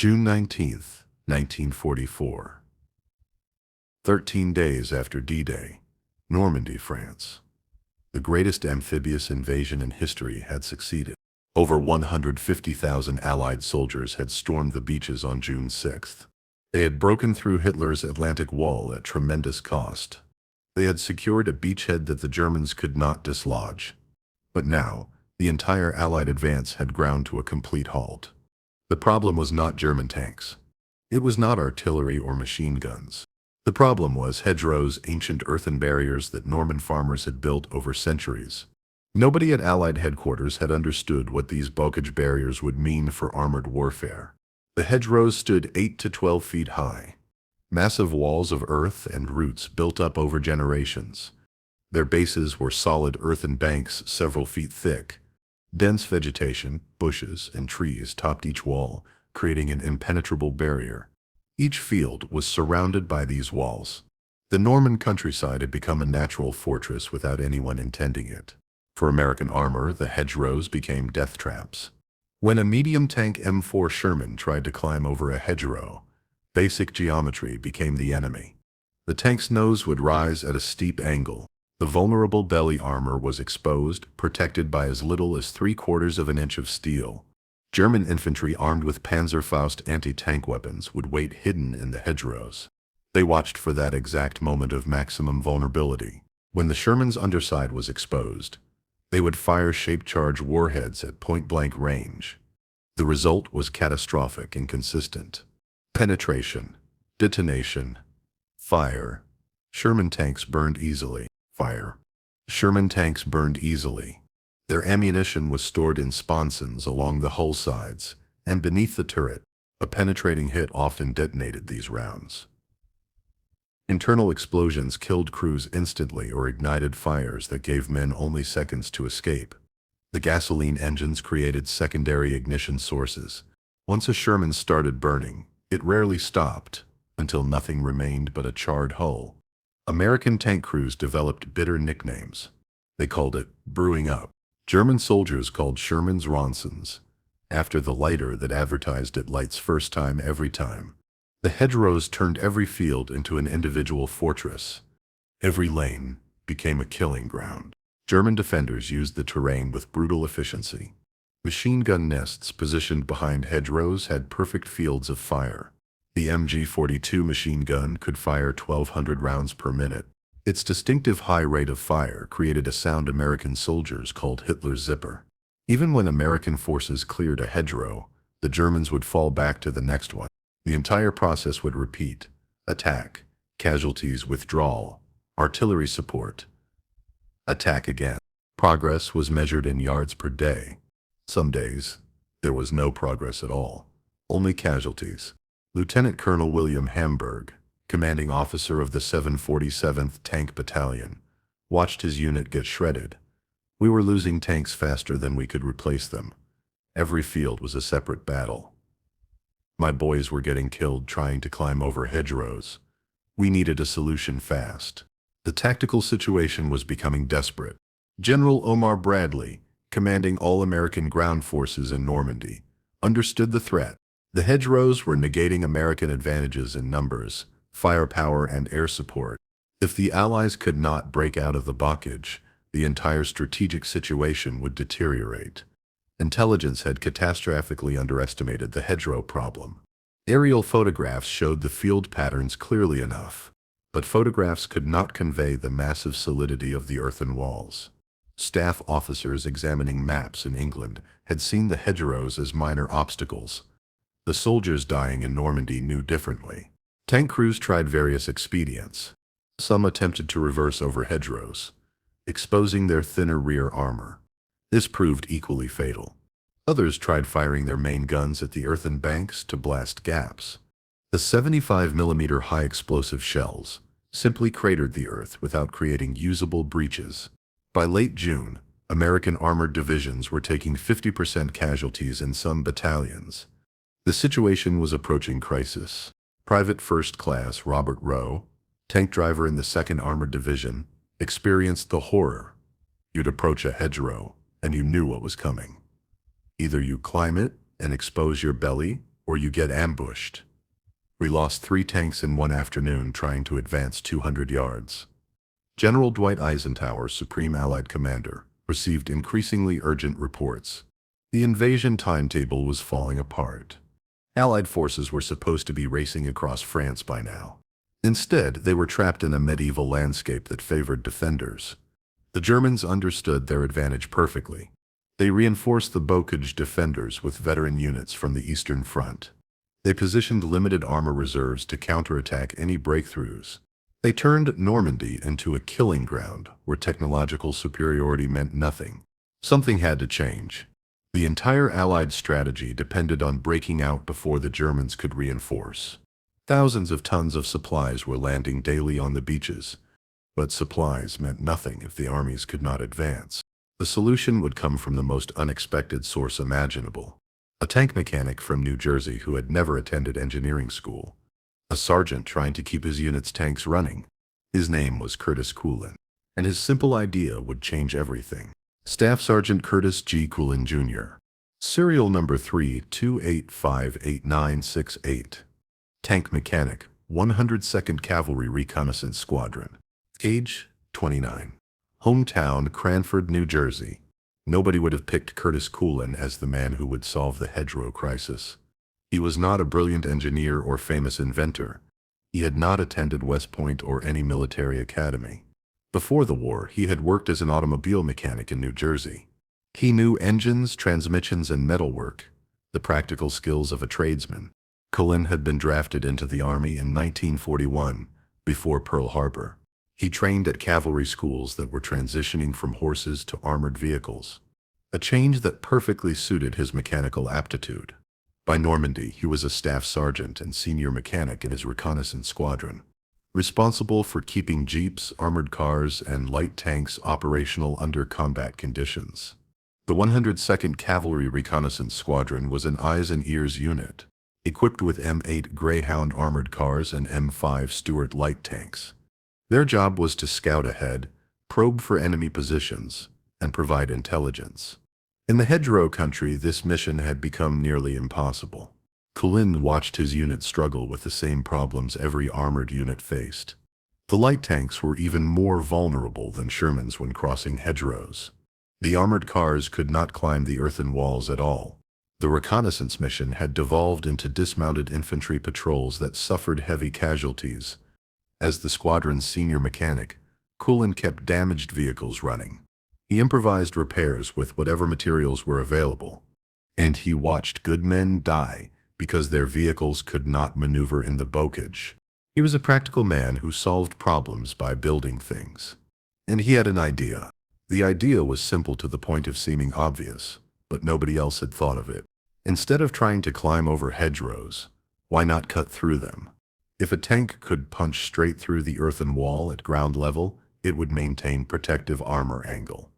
June 19th, 1944. 13 days after D-Day, Normandy, France. The greatest amphibious invasion in history had succeeded. Over 150,000 Allied soldiers had stormed the beaches on June 6th. They had broken through Hitler's Atlantic Wall at tremendous cost. They had secured a beachhead that the Germans could not dislodge. But now, the entire Allied advance had ground to a complete halt. The problem was not German tanks. It was not artillery or machine guns. The problem was hedgerows, ancient earthen barriers that Norman farmers had built over centuries. Nobody at Allied headquarters had understood what these bulkage barriers would mean for armored warfare. The hedgerows stood 8 to 12 feet high. Massive walls of earth and roots built up over generations. Their bases were solid earthen banks several feet thick. Dense vegetation, bushes, and trees topped each wall, creating an impenetrable barrier. Each field was surrounded by these walls. The Norman countryside had become a natural fortress without anyone intending it. For American armor, the hedgerows became death traps. When a medium tank M4 Sherman tried to climb over a hedgerow, basic geometry became the enemy. The tank's nose would rise at a steep angle. The vulnerable belly armor was exposed, protected by as little as 3/4 of an inch of steel. German infantry armed with Panzerfaust anti-tank weapons would wait hidden in the hedgerows. They watched for that exact moment of maximum vulnerability. When the Sherman's underside was exposed, they would fire shape-charge warheads at point-blank range. The result was catastrophic and consistent. Penetration, detonation, fire. Sherman tanks burned easily. Fire. Sherman tanks burned easily. Their ammunition was stored in sponsons along the hull sides, and beneath the turret, a penetrating hit often detonated these rounds. Internal explosions killed crews instantly or ignited fires that gave men only seconds to escape. The gasoline engines created secondary ignition sources. Once a Sherman started burning, it rarely stopped, until nothing remained but a charred hull. American tank crews developed bitter nicknames. They called it brewing up. German soldiers called Shermans Ronsons, after the lighter that advertised it lights first time every time. The hedgerows turned every field into an individual fortress. Every lane became a killing ground. German defenders used the terrain with brutal efficiency. Machine gun nests positioned behind hedgerows had perfect fields of fire. The MG-42 machine gun could fire 1,200 rounds per minute. Its distinctive high rate of fire created a sound American soldiers called Hitler's zipper. Even when American forces cleared a hedgerow, the Germans would fall back to the next one. The entire process would repeat: attack, casualties, withdrawal, artillery support, attack again. Progress was measured in yards per day. Some days, there was no progress at all, only casualties. Lieutenant Colonel William Hamburg, commanding officer of the 747th Tank Battalion, watched his unit get shredded. We were losing tanks faster than we could replace them. Every field was a separate battle. My boys were getting killed trying to climb over hedgerows. We needed a solution fast. The tactical situation was becoming desperate. General Omar Bradley, commanding all American ground forces in Normandy, understood the threat. The hedgerows were negating American advantages in numbers, firepower, and air support. If the Allies could not break out of the blockage, the entire strategic situation would deteriorate. Intelligence had catastrophically underestimated the hedgerow problem. Aerial photographs showed the field patterns clearly enough, but photographs could not convey the massive solidity of the earthen walls. Staff officers examining maps in England had seen the hedgerows as minor obstacles. The soldiers dying in Normandy knew differently. Tank crews tried various expedients. Some attempted to reverse over hedgerows, exposing their thinner rear armor. This proved equally fatal. Others tried firing their main guns at the earthen banks to blast gaps. The 75mm high explosive shells simply cratered the earth without creating usable breaches. By late June, American armored divisions were taking 50% casualties in some battalions. The situation was approaching crisis. Private First Class Robert Rowe, tank driver in the 2nd Armored Division, experienced the horror. You'd approach a hedgerow, and you knew what was coming. Either you climb it and expose your belly, or you get ambushed. We lost 3 tanks in one afternoon trying to advance 200 yards. General Dwight Eisenhower, Supreme Allied Commander, received increasingly urgent reports. The invasion timetable was falling apart. Allied forces were supposed to be racing across France by now. Instead, they were trapped in a medieval landscape that favored defenders. The Germans understood their advantage perfectly. They reinforced the Bocage defenders with veteran units from the Eastern Front. They positioned limited armor reserves to counterattack any breakthroughs. They turned Normandy into a killing ground where technological superiority meant nothing. Something had to change. The entire Allied strategy depended on breaking out before the Germans could reinforce. Thousands of tons of supplies were landing daily on the beaches, but supplies meant nothing if the armies could not advance. The solution would come from the most unexpected source imaginable. A tank mechanic from New Jersey who had never attended engineering school. A sergeant trying to keep his unit's tanks running. His name was Curtis Culin, and his simple idea would change everything. Staff Sergeant Curtis G. Culin, Jr. Serial number 328588968. Tank mechanic, 102nd Cavalry Reconnaissance Squadron. Age, 29. Hometown, Cranford, New Jersey. Nobody would have picked Curtis Culin as the man who would solve the hedgerow crisis. He was not a brilliant engineer or famous inventor. He had not attended West Point or any military academy. Before the war, he had worked as an automobile mechanic in New Jersey. He knew engines, transmissions, and metalwork, the practical skills of a tradesman. Culin had been drafted into the Army in 1941, before Pearl Harbor. He trained at cavalry schools that were transitioning from horses to armored vehicles, a change that perfectly suited his mechanical aptitude. By Normandy, he was a staff sergeant and senior mechanic in his reconnaissance squadron, responsible for keeping jeeps, armored cars, and light tanks operational under combat conditions. The 102nd Cavalry Reconnaissance Squadron was an eyes and ears unit, equipped with M8 Greyhound armored cars and M5 Stuart light tanks. Their job was to scout ahead, probe for enemy positions, and provide intelligence. In the hedgerow country, this mission had become nearly impossible. Culin watched his unit struggle with the same problems every armored unit faced. The light tanks were even more vulnerable than Shermans when crossing hedgerows. The armored cars could not climb the earthen walls at all. The reconnaissance mission had devolved into dismounted infantry patrols that suffered heavy casualties. As the squadron's senior mechanic, Culin kept damaged vehicles running. He improvised repairs with whatever materials were available. And he watched good men die because their vehicles could not maneuver in the bocage. He was a practical man who solved problems by building things. And he had an idea. The idea was simple to the point of seeming obvious, but nobody else had thought of it. Instead of trying to climb over hedgerows, why not cut through them? If a tank could punch straight through the earthen wall at ground level, it would maintain protective armor angle.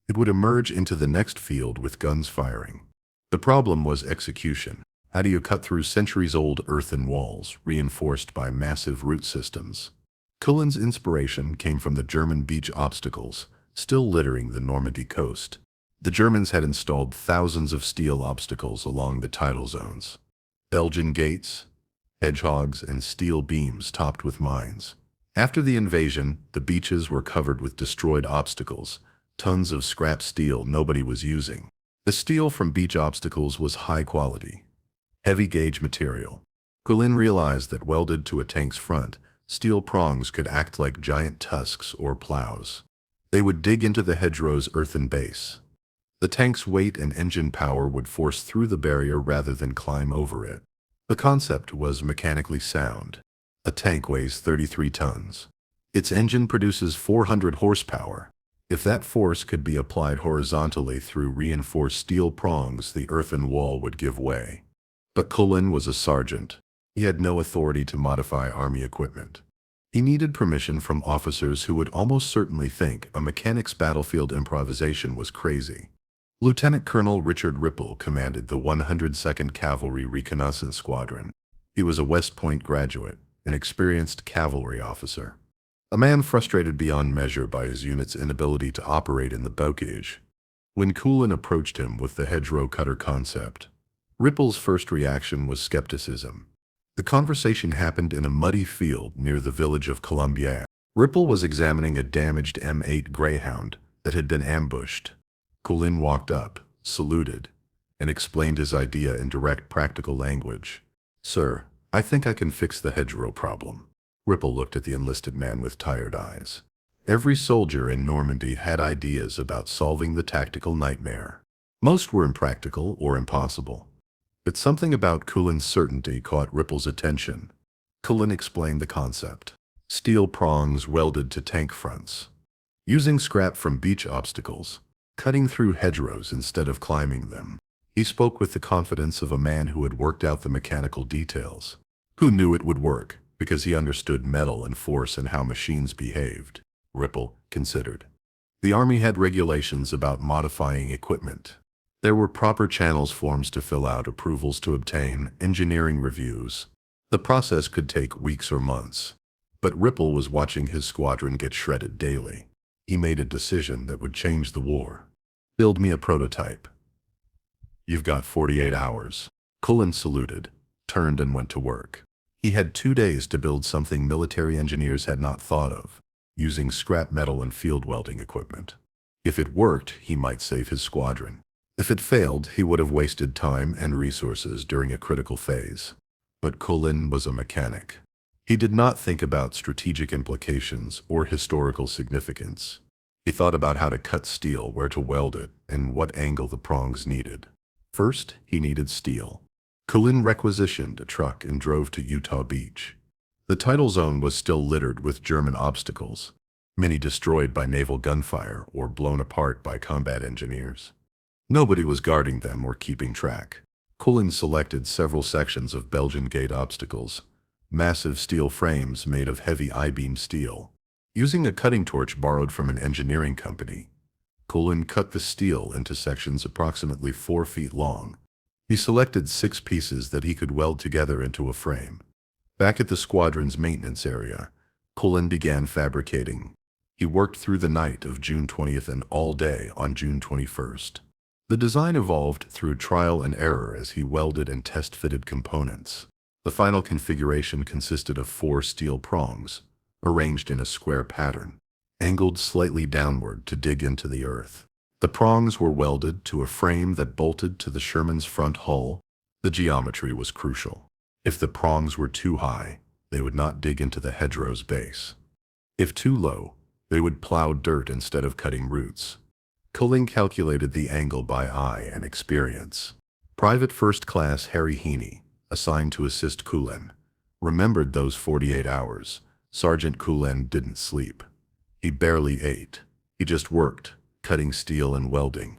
It would emerge into the next field with guns firing. The problem was execution. How do you cut through centuries-old earthen walls, reinforced by massive root systems? Culin's inspiration came from the German beach obstacles, still littering the Normandy coast. The Germans had installed thousands of steel obstacles along the tidal zones. Belgian gates, hedgehogs, and steel beams topped with mines. After the invasion, the beaches were covered with destroyed obstacles, tons of scrap steel nobody was using. The steel from beach obstacles was high quality, heavy gauge material. Culin realized that welded to a tank's front, steel prongs could act like giant tusks or plows. They would dig into the hedgerow's earthen base. The tank's weight and engine power would force through the barrier rather than climb over it. The concept was mechanically sound. A tank weighs 33 tons. Its engine produces 400 horsepower. If that force could be applied horizontally through reinforced steel prongs, the earthen wall would give way. But Culin was a sergeant. He had no authority to modify army equipment. He needed permission from officers who would almost certainly think a mechanic's battlefield improvisation was crazy. Lieutenant Colonel Richard Ripple commanded the 102nd Cavalry Reconnaissance Squadron. He was a West Point graduate, an experienced cavalry officer. A man frustrated beyond measure by his unit's inability to operate in the bocage. When Culin approached him with the hedgerow cutter concept, Ripple's first reaction was skepticism. The conversation happened in a muddy field near the village of Columbia. Ripple was examining a damaged M8 Greyhound that had been ambushed. Culin walked up, saluted, and explained his idea in direct practical language. "Sir, I think I can fix the hedgerow problem." Ripple looked at the enlisted man with tired eyes. Every soldier in Normandy had ideas about solving the tactical nightmare. Most were impractical or impossible. But something about Culin's certainty caught Ripple's attention. Culin explained the concept. Steel prongs welded to tank fronts. Using scrap from beach obstacles. Cutting through hedgerows instead of climbing them. He spoke with the confidence of a man who had worked out the mechanical details. Who knew it would work, because he understood metal and force and how machines behaved. Ripple considered. The Army had regulations about modifying equipment. There were proper channels forms to fill out, approvals to obtain, engineering reviews. The process could take weeks or months. But Ripple was watching his squadron get shredded daily. He made a decision that would change the war. "Build me a prototype." "You've got 48 hours. Culin saluted, turned and went to work. He had 2 days to build something military engineers had not thought of, using scrap metal and field welding equipment. If it worked, he might save his squadron. If it failed, he would have wasted time and resources during a critical phase. But Culin was a mechanic. He did not think about strategic implications or historical significance. He thought about how to cut steel, where to weld it, and what angle the prongs needed. First, he needed steel. Culin requisitioned a truck and drove to Utah Beach. The tidal zone was still littered with German obstacles, many destroyed by naval gunfire or blown apart by combat engineers. Nobody was guarding them or keeping track. Culin selected several sections of Belgian gate obstacles, massive steel frames made of heavy I-beam steel. Using a cutting torch borrowed from an engineering company, Culin cut the steel into sections approximately 4 feet long. He selected 6 pieces that he could weld together into a frame. Back at the squadron's maintenance area, Culin began fabricating. He worked through the night of June 20th and all day on June 21st. The design evolved through trial and error as he welded and test-fitted components. The final configuration consisted of 4 steel prongs, arranged in a square pattern, angled slightly downward to dig into the earth. The prongs were welded to a frame that bolted to the Sherman's front hull. The geometry was crucial. If the prongs were too high, they would not dig into the hedgerow's base. If too low, they would plow dirt instead of cutting roots. Culin calculated the angle by eye and experience. Private First Class Harry Heaney, assigned to assist Culin, remembered those 48 hours. Sergeant Culin didn't sleep. He barely ate. He just worked, cutting steel and welding.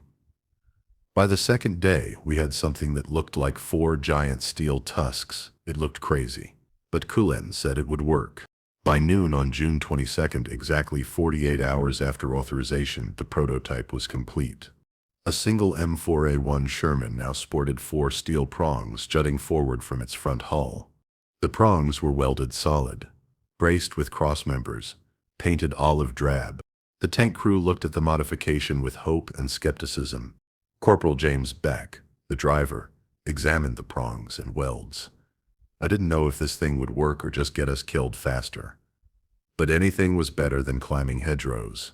By the second day, we had something that looked like 4 giant steel tusks. It looked crazy, but Culin said it would work. By noon on June 22nd, exactly 48 hours after authorization, the prototype was complete. A single M4A1 Sherman now sported 4 steel prongs jutting forward from its front hull. The prongs were welded solid, braced with cross members, painted olive drab. The tank crew looked at the modification with hope and skepticism. Corporal James Beck, the driver, examined the prongs and welds. "I didn't know if this thing would work or just get us killed faster. But anything was better than climbing hedgerows."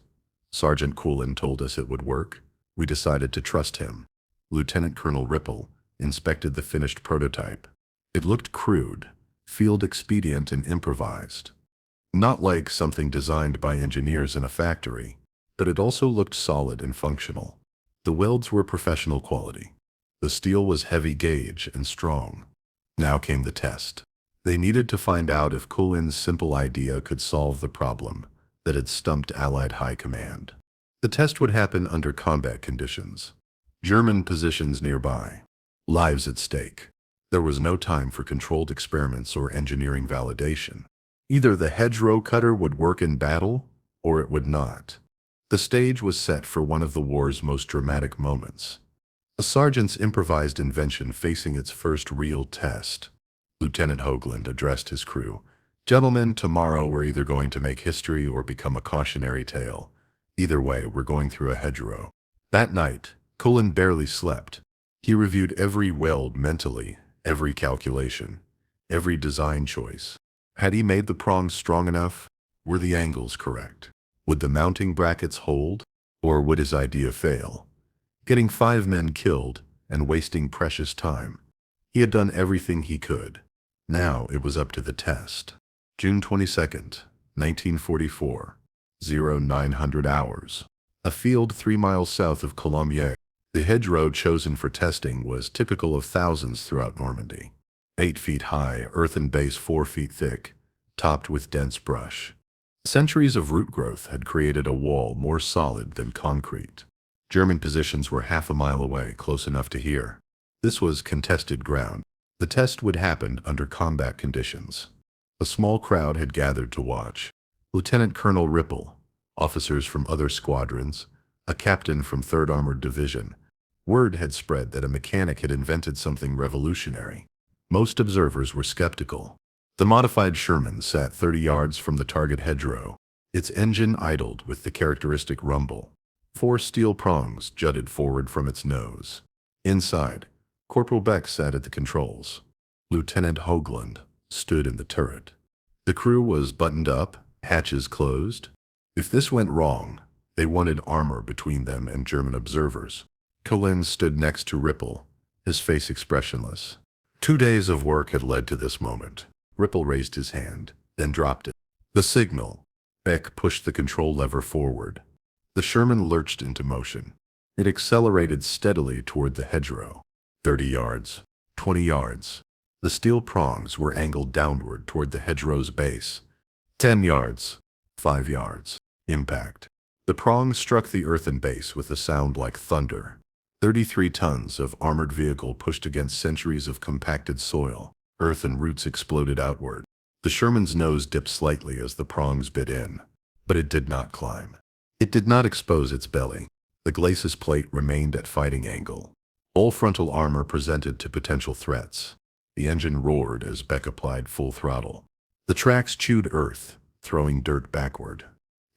Sergeant Culin told us it would work. We decided to trust him. Lieutenant Colonel Ripple inspected the finished prototype. It looked crude, field expedient and improvised. Not like something designed by engineers in a factory, but it also looked solid and functional. The welds were professional quality. The steel was heavy gauge and strong. Now came the test. They needed to find out if Culin's simple idea could solve the problem that had stumped Allied High Command. The test would happen under combat conditions. German positions nearby. Lives at stake. There was no time for controlled experiments or engineering validation. Either the hedgerow cutter would work in battle, or it would not. The stage was set for one of the war's most dramatic moments. A sergeant's improvised invention facing its first real test. Lieutenant Hoagland addressed his crew. "Gentlemen, tomorrow we're either going to make history or become a cautionary tale. Either way, we're going through a hedgerow." That night, Culin barely slept. He reviewed every weld mentally, every calculation, every design choice. Had he made the prongs strong enough? Were the angles correct? Would the mounting brackets hold? Or would his idea fail? Getting 5 men killed and wasting precious time. He had done everything he could. Now it was up to the test. June 22nd, 1944, 0900 hours. A field 3 miles south of Colomiers. The hedgerow chosen for testing was typical of thousands throughout Normandy. 8 feet high, earthen base 4 feet thick, topped with dense brush. Centuries of root growth had created a wall more solid than concrete. German positions were half a mile away, close enough to hear. This was contested ground. The test would happen under combat conditions. A small crowd had gathered to watch. Lieutenant Colonel Ripple, officers from other squadrons, a captain from 3rd Armored Division. Word had spread that a mechanic had invented something revolutionary. Most observers were skeptical. The modified Sherman sat 30 yards from the target hedgerow. Its engine idled with the characteristic rumble. 4 steel prongs jutted forward from its nose. Inside, Corporal Beck sat at the controls. Lieutenant Hoagland stood in the turret. The crew was buttoned up, hatches closed. If this went wrong, they wanted armor between them and German observers. Culin stood next to Ripple, his face expressionless. 2 days of work had led to this moment. Ripple raised his hand, then dropped it. The signal. Beck pushed the control lever forward. The Sherman lurched into motion. It accelerated steadily toward the hedgerow. 30 yards, 20 yards. The steel prongs were angled downward toward the hedgerow's base. 10 yards, 5 yards. Impact. The prongs struck the earthen base with a sound like thunder. 33 tons of armored vehicle pushed against centuries of compacted soil. Earth and roots exploded outward. The Sherman's nose dipped slightly as the prongs bit in, but it did not climb. It did not expose its belly. The glacis plate remained at fighting angle. All frontal armor presented to potential threats. The engine roared as Beck applied full throttle. The tracks chewed earth, throwing dirt backward.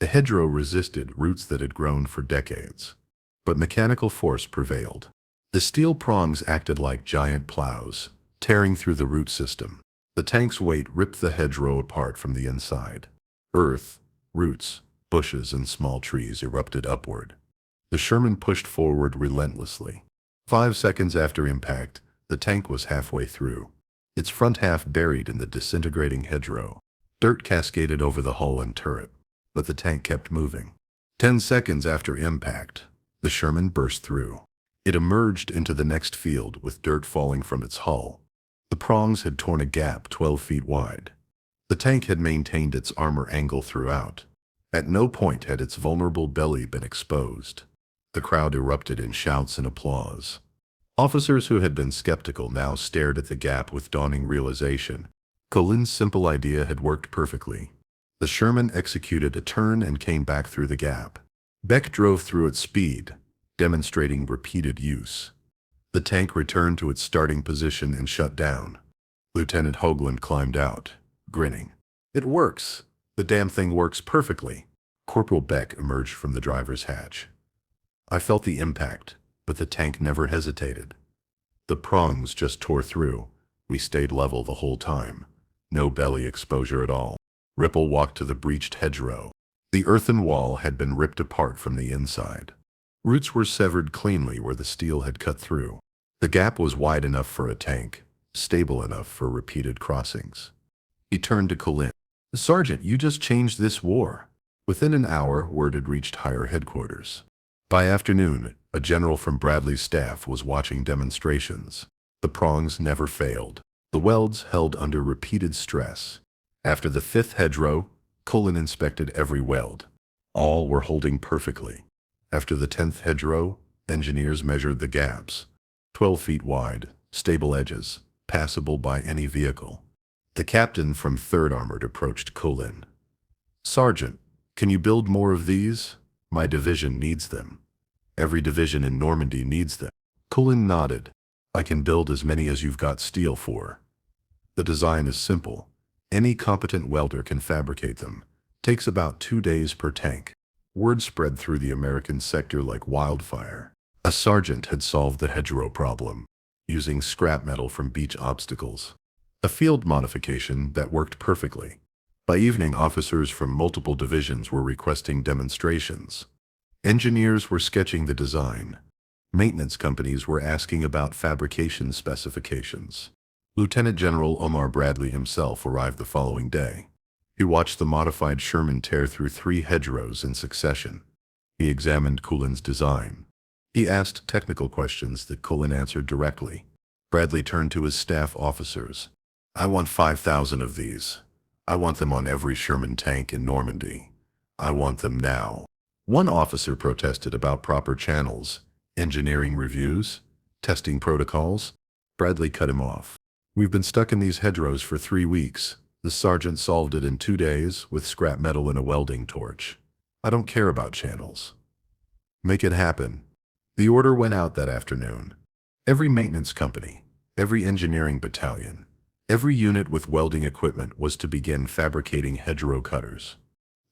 The hedgerow resisted roots that had grown for decades. But mechanical force prevailed. The steel prongs acted like giant plows, tearing through the root system. The tank's weight ripped the hedgerow apart from the inside. Earth, roots, bushes, and small trees erupted upward. The Sherman pushed forward relentlessly. 5 seconds after impact, the tank was halfway through, its front half buried in the disintegrating hedgerow. Dirt cascaded over the hull and turret, but the tank kept moving. 10 seconds after impact, the Sherman burst through. It emerged into the next field with dirt falling from its hull. The prongs had torn a gap 12 feet wide. The tank had maintained its armor angle throughout. At no point had its vulnerable belly been exposed. The crowd erupted in shouts and applause. Officers who had been skeptical now stared at the gap with dawning realization. Culin's simple idea had worked perfectly. The Sherman executed a turn and came back through the gap. Beck drove through at speed, demonstrating repeated use. The tank returned to its starting position and shut down. Lieutenant Hoagland climbed out, grinning. "It works. The damn thing works perfectly." Corporal Beck emerged from the driver's hatch. "I felt the impact, but the tank never hesitated. The prongs just tore through. We stayed level the whole time. No belly exposure at all." Ripple walked to the breached hedgerow. The earthen wall had been ripped apart from the inside. Roots were severed cleanly where the steel had cut through. The gap was wide enough for a tank, stable enough for repeated crossings. He turned to Culin. "Sergeant, you just changed this war." Within an hour, word had reached higher headquarters. By afternoon, a general from Bradley's staff was watching demonstrations. The prongs never failed. The welds held under repeated stress. After the 5th hedgerow, Culin inspected every weld. All were holding perfectly. After the 10th hedgerow, engineers measured the gaps. 12 feet wide, stable edges, passable by any vehicle. The captain from 3rd Armored approached Culin. "Sergeant, can you build more of these? My division needs them. Every division in Normandy needs them." Culin nodded. "I can build as many as you've got steel for. The design is simple. Any competent welder can fabricate them. Takes about 2 days per tank." Word spread through the American sector like wildfire. A sergeant had solved the hedgerow problem, using scrap metal from beach obstacles. A field modification that worked perfectly. By evening, officers from multiple divisions were requesting demonstrations. Engineers were sketching the design. Maintenance companies were asking about fabrication specifications. Lieutenant General Omar Bradley himself arrived the following day. He watched the modified Sherman tear through 3 hedgerows in succession. He examined Culin's design. He asked technical questions that Culin answered directly. Bradley turned to his staff officers. "I want 5,000 of these. I want them on every Sherman tank in Normandy. I want them now." One officer protested about proper channels, engineering reviews, testing protocols. Bradley cut him off. "We've been stuck in these hedgerows for 3 weeks. The sergeant solved it in 2 days with scrap metal and a welding torch. I don't care about channels. Make it happen." The order went out that afternoon. Every maintenance company, every engineering battalion, every unit with welding equipment was to begin fabricating hedgerow cutters.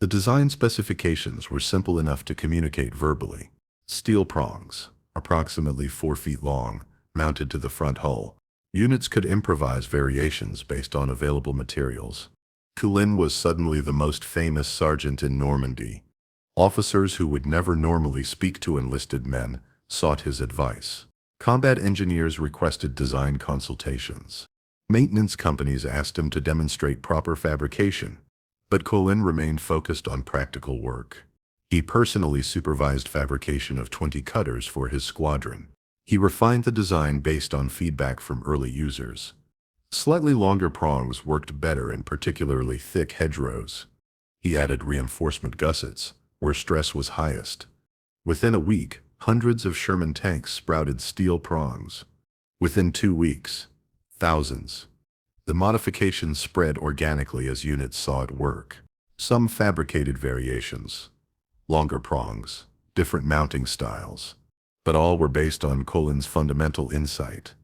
The design specifications were simple enough to communicate verbally. Steel prongs, approximately 4 feet long, mounted to the front hull. Units could improvise variations based on available materials. Culin was suddenly the most famous sergeant in Normandy. Officers who would never normally speak to enlisted men sought his advice. Combat engineers requested design consultations. Maintenance companies asked him to demonstrate proper fabrication, but Culin remained focused on practical work. He personally supervised fabrication of 20 cutters for his squadron. He refined the design based on feedback from early users. Slightly longer prongs worked better in particularly thick hedgerows. He added reinforcement gussets, where stress was highest. Within a week, hundreds of Sherman tanks sprouted steel prongs. Within 2 weeks, thousands. The modifications spread organically as units saw it work. Some fabricated variations, longer prongs, different mounting styles, but all were based on Culin's fundamental insight: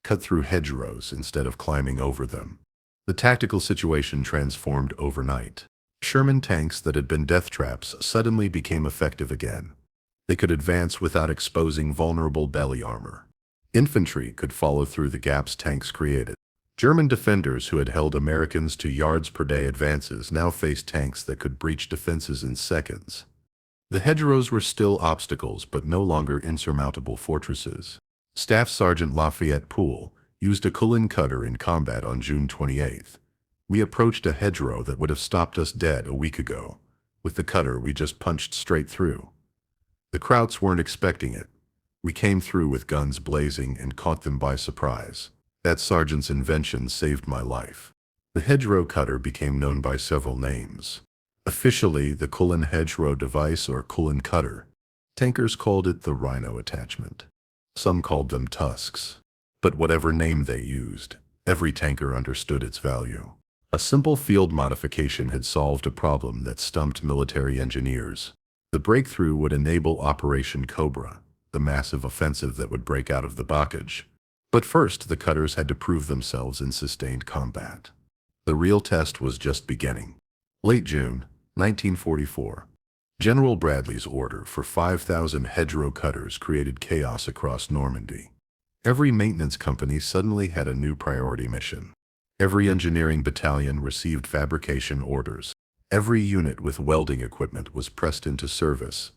cut through hedgerows instead of climbing over them. The tactical situation transformed overnight. Sherman tanks that had been death traps suddenly became effective again. They could advance without exposing vulnerable belly armor. Infantry could follow through the gaps tanks created. German defenders who had held Americans to yards per day advances now faced tanks that could breach defenses in seconds. The hedgerows were still obstacles, but no longer insurmountable fortresses. Staff Sergeant Lafayette Poole used a Culin cutter in combat on June 28th. "We approached a hedgerow that would have stopped us dead a week ago. With the cutter, we just punched straight through. The Krauts weren't expecting it. We came through with guns blazing and caught them by surprise. That sergeant's invention saved my life." The hedgerow cutter became known by several names. Officially, the Culin hedgerow device or Culin cutter. Tankers called it the rhino attachment. Some called them tusks. But whatever name they used, every tanker understood its value. A simple field modification had solved a problem that stumped military engineers. The breakthrough would enable Operation Cobra, the massive offensive that would break out of the blockage. But first, the cutters had to prove themselves in sustained combat. The real test was just beginning. Late June, 1944. General Bradley's order for 5,000 hedgerow cutters created chaos across Normandy. Every maintenance company suddenly had a new priority mission. Every engineering battalion received fabrication orders. Every unit with welding equipment was pressed into service.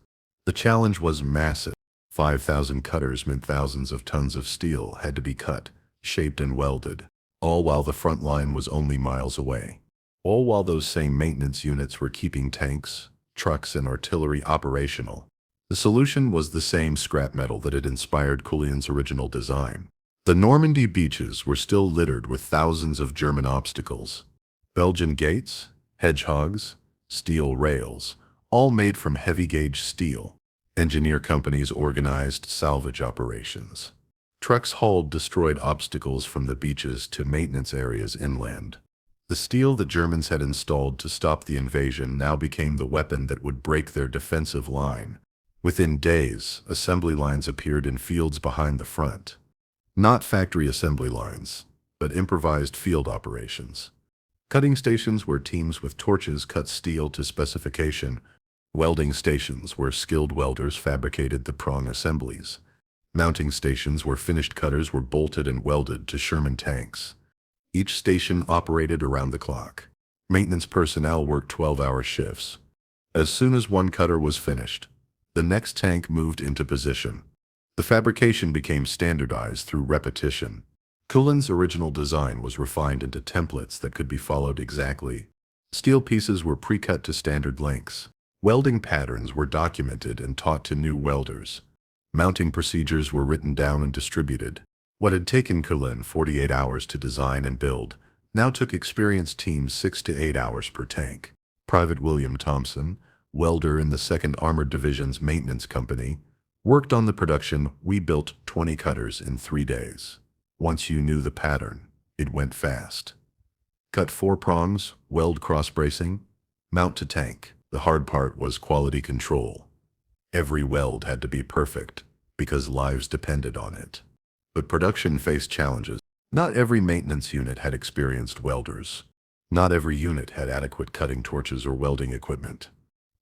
The challenge was massive. 5,000 cutters meant thousands of tons of steel had to be cut, shaped and welded, all while the front line was only miles away. All while those same maintenance units were keeping tanks, trucks and artillery operational. The solution was the same scrap metal that had inspired Culin's original design. The Normandy beaches were still littered with thousands of German obstacles. Belgian gates, hedgehogs, steel rails, all made from heavy-gauge steel. Engineer companies organized salvage operations. Trucks hauled destroyed obstacles from the beaches to maintenance areas inland. The steel the Germans had installed to stop the invasion now became the weapon that would break their defensive line. Within days, assembly lines appeared in fields behind the front. Not factory assembly lines, but improvised field operations. Cutting stations where teams with torches cut steel to specification. Welding stations where skilled welders fabricated the prong assemblies. Mounting stations where finished cutters were bolted and welded to Sherman tanks. Each station operated around the clock. Maintenance personnel worked 12-hour shifts. As soon as one cutter was finished, the next tank moved into position. The fabrication became standardized through repetition. Culin's original design was refined into templates that could be followed exactly. Steel pieces were pre-cut to standard lengths. Welding patterns were documented and taught to new welders. Mounting procedures were written down and distributed. What had taken Culin 48 hours to design and build now took experienced teams 6 to 8 hours per tank. Private William Thompson, welder in the 2nd Armored Division's maintenance company, worked on the production. We built 20 cutters in 3 days. Once you knew the pattern, it went fast. Cut 4 prongs, weld cross-bracing, mount to tank. The hard part was quality control. Every weld had to be perfect, because lives depended on it. But production faced challenges. Not every maintenance unit had experienced welders. Not every unit had adequate cutting torches or welding equipment.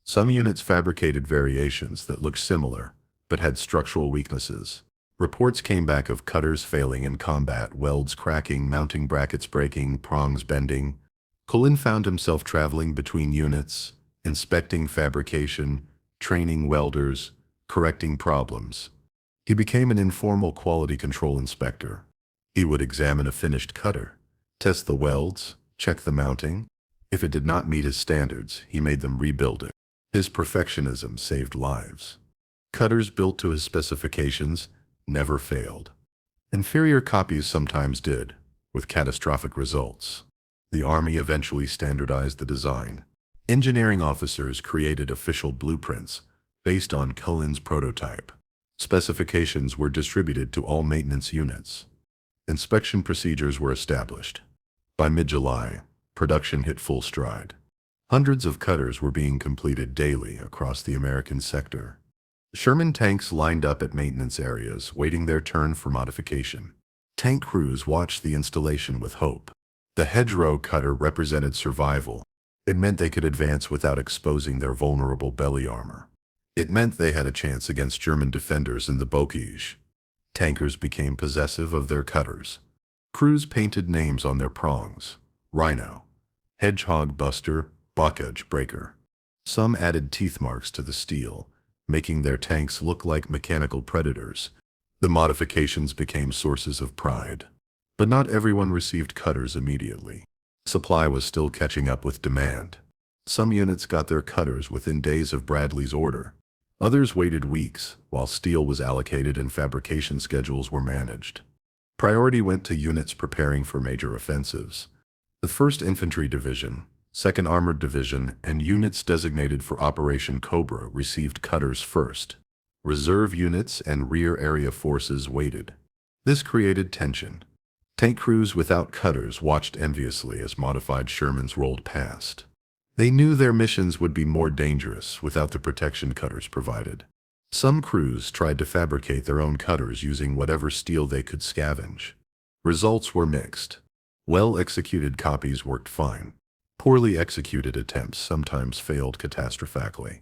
Some units fabricated variations that looked similar, but had structural weaknesses. Reports came back of cutters failing in combat, welds cracking, mounting brackets breaking, prongs bending. Culin found himself traveling between units, inspecting fabrication, training welders, correcting problems. He became an informal quality control inspector. He would examine a finished cutter, test the welds, check the mounting. If it did not meet his standards, he made them rebuild it. His perfectionism saved lives. Cutters built to his specifications never failed. Inferior copies sometimes did, with catastrophic results. The Army eventually standardized the design. Engineering officers created official blueprints based on Culin's prototype. Specifications were distributed to all maintenance units. Inspection procedures were established. By mid-July, production hit full stride. Hundreds of cutters were being completed daily across the American sector. Sherman tanks lined up at maintenance areas, waiting their turn for modification. Tank crews watched the installation with hope. The hedgerow cutter represented survival. It meant they could advance without exposing their vulnerable belly armor. It meant they had a chance against German defenders in the Bocage. Tankers became possessive of their cutters. Crews painted names on their prongs: Rhino, Hedgehog Buster, Bocage Breaker. Some added teeth marks to the steel, making their tanks look like mechanical predators. The modifications became sources of pride. But not everyone received cutters immediately. Supply was still catching up with demand. Some units got their cutters within days of Bradley's order. Others waited weeks, while steel was allocated and fabrication schedules were managed. Priority went to units preparing for major offensives. The 1st Infantry Division, 2nd Armored Division, and units designated for Operation Cobra received cutters first. Reserve units and rear area forces waited. This created tension. Tank crews without cutters watched enviously as modified Shermans rolled past. They knew their missions would be more dangerous without the protection cutters provided. Some crews tried to fabricate their own cutters using whatever steel they could scavenge. Results were mixed. Well-executed copies worked fine. Poorly executed attempts sometimes failed catastrophically.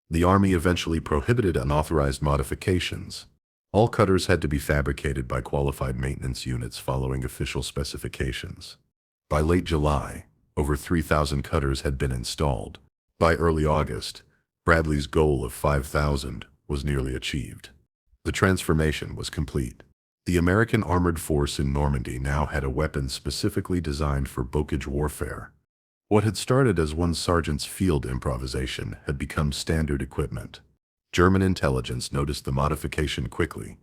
The Army eventually prohibited unauthorized modifications. All cutters had to be fabricated by qualified maintenance units following official specifications. By late July, over 3,000 cutters had been installed. By early August, Bradley's goal of 5,000 was nearly achieved. The transformation was complete. The American armored force in Normandy now had a weapon specifically designed for Bocage warfare. What had started as one sergeant's field improvisation had become standard equipment. German intelligence noticed the modification quickly.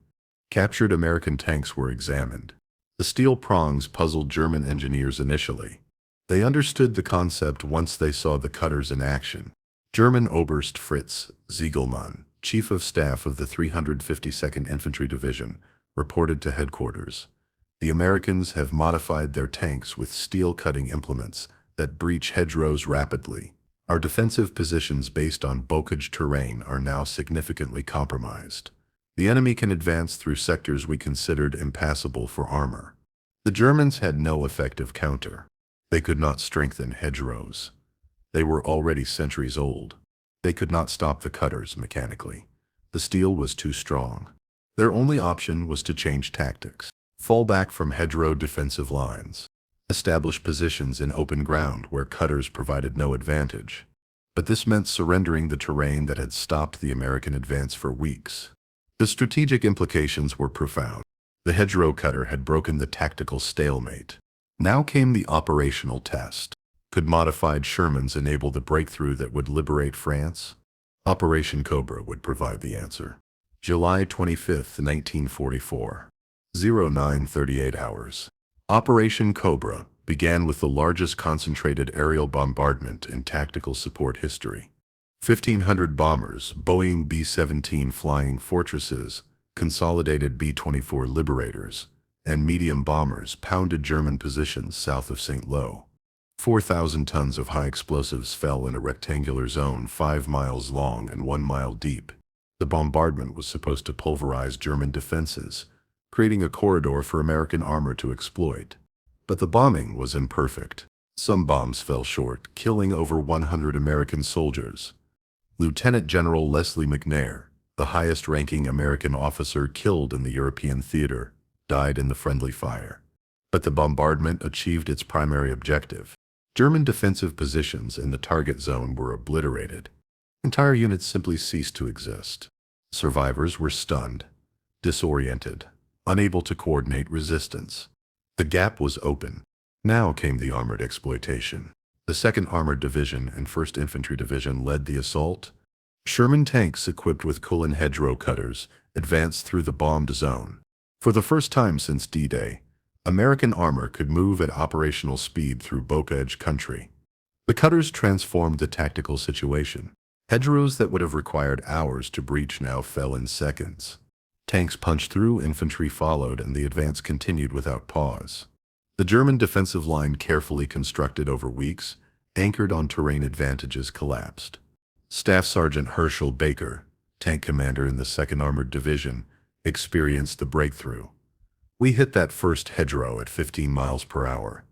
Captured American tanks were examined. The steel prongs puzzled German engineers initially. They understood the concept once they saw the cutters in action. German Oberst Fritz Ziegelmann, Chief of Staff of the 352nd Infantry Division, reported to headquarters. The Americans have modified their tanks with steel-cutting implements that breach hedgerows rapidly. Our defensive positions based on Bocage terrain are now significantly compromised. The enemy can advance through sectors we considered impassable for armor. The Germans had no effective counter. They could not strengthen hedgerows. They were already centuries old. They could not stop the cutters mechanically. The steel was too strong. Their only option was to change tactics, fall back from hedgerow defensive lines, establish positions in open ground where cutters provided no advantage. But this meant surrendering the terrain that had stopped the American advance for weeks. The strategic implications were profound. The hedgerow cutter had broken the tactical stalemate. Now came the operational test. Could modified Shermans enable the breakthrough that would liberate France? Operation Cobra would provide the answer. July 25, 1944. 09:38 hours. Operation Cobra began with the largest concentrated aerial bombardment in tactical support history. 1,500 bombers, Boeing B-17 Flying Fortresses, consolidated B-24 Liberators, and medium bombers pounded German positions south of St. Lo. 4,000 tons of high explosives fell in a rectangular zone 5 miles long and 1 mile deep. The bombardment was supposed to pulverize German defenses, creating a corridor for American armor to exploit. But the bombing was imperfect. Some bombs fell short, killing over 100 American soldiers. Lieutenant General Leslie McNair, the highest-ranking American officer killed in the European theater, died in the friendly fire. But the bombardment achieved its primary objective. German defensive positions in the target zone were obliterated. Entire units simply ceased to exist. Survivors were stunned, disoriented, unable to coordinate resistance. The gap was open. Now came the armored exploitation. The 2nd Armored Division and 1st Infantry Division led the assault. Sherman tanks equipped with Culin hedgerow cutters advanced through the bombed zone. For the first time since D-Day, American armor could move at operational speed through Boca Edge country. The cutters transformed the tactical situation. Hedgerows that would have required hours to breach now fell in seconds. Tanks punched through, infantry followed, and the advance continued without pause. The German defensive line, carefully constructed over weeks, anchored on terrain advantages, collapsed. Staff Sergeant Herschel Baker, tank commander in the 2nd Armored Division, experienced the breakthrough. We hit that first hedgerow at 15 miles per hour.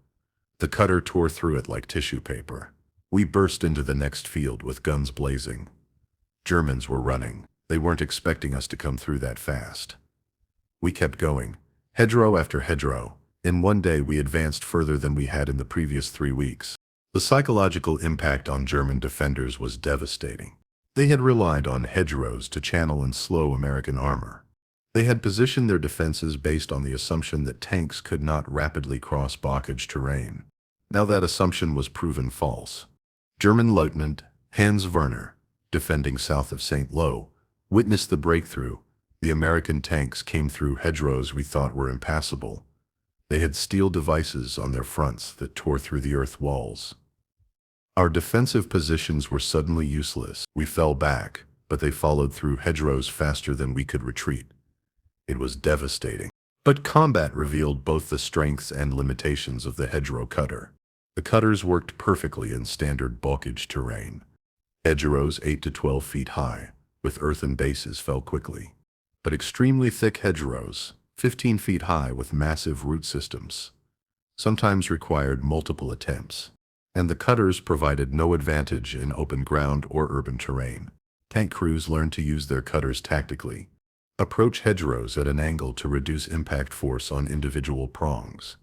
The cutter tore through it like tissue paper. We burst into the next field with guns blazing. Germans were running. They weren't expecting us to come through that fast. We kept going, hedgerow after hedgerow. In one day we advanced further than we had in the previous 3 weeks. The psychological impact on German defenders was devastating. They had relied on hedgerows to channel and slow American armor. They had positioned their defenses based on the assumption that tanks could not rapidly cross blockage terrain. Now that assumption was proven false. German Lieutenant Hans Werner, defending south of St. Lo, witnessed the breakthrough. The American tanks came through hedgerows we thought were impassable. They had steel devices on their fronts that tore through the earth walls. Our defensive positions were suddenly useless. We fell back, but they followed through hedgerows faster than we could retreat. It was devastating. But combat revealed both the strengths and limitations of the hedgerow cutter. The cutters worked perfectly in standard bulkage terrain. Hedgerows 8 to 12 feet high, with earthen bases, fell quickly. But extremely thick hedgerows, 15 feet high with massive root systems, sometimes required multiple attempts. And the cutters provided no advantage in open ground or urban terrain. Tank crews learned to use their cutters tactically. Approach hedgerows at an angle to reduce impact force on individual prongs.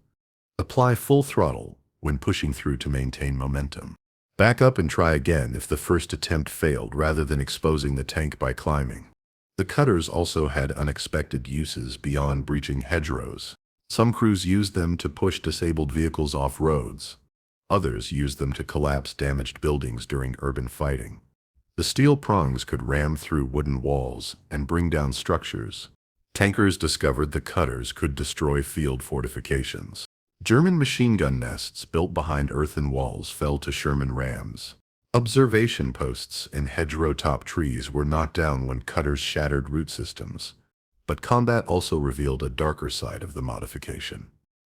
Apply full throttle when pushing through to maintain momentum. Back up and try again if the first attempt failed, rather than exposing the tank by climbing. The cutters also had unexpected uses beyond breaching hedgerows. Some crews used them to push disabled vehicles off roads. Others used them to collapse damaged buildings during urban fighting. The steel prongs could ram through wooden walls and bring down structures. Tankers discovered the cutters could destroy field fortifications. German machine gun nests built behind earthen walls fell to Sherman rams. Observation posts in hedgerow-top trees were knocked down when cutters shattered root systems. But combat also revealed a darker side of the modification.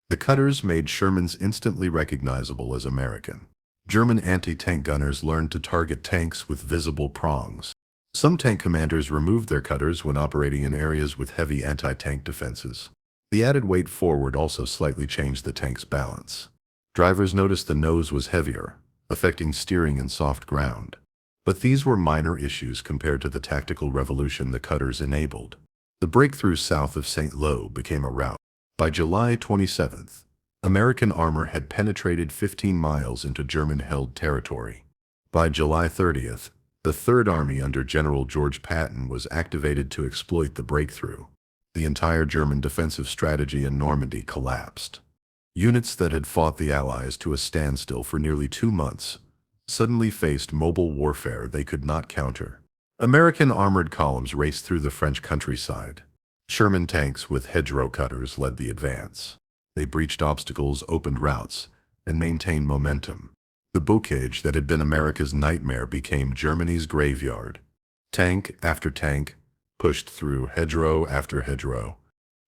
The cutters made Shermans instantly recognizable as American. German anti-tank gunners learned to target tanks with visible prongs. Some tank commanders removed their cutters when operating in areas with heavy anti-tank defenses. The added weight forward also slightly changed the tank's balance. Drivers noticed the nose was heavier, affecting steering in soft ground. But these were minor issues compared to the tactical revolution the cutters enabled. The breakthrough south of St. Lo became a rout. By July 27th, American armor had penetrated 15 miles into German-held territory. By July 30th, the Third Army under General George Patton was activated to exploit the breakthrough. The entire German defensive strategy in Normandy collapsed. Units that had fought the Allies to a standstill for nearly 2 months suddenly faced mobile warfare they could not counter. American armored columns raced through the French countryside. Sherman tanks with hedgerow cutters led the advance. They breached obstacles, opened routes, and maintained momentum. The bocage that had been America's nightmare became Germany's graveyard. Tank after tank pushed through hedgerow after hedgerow.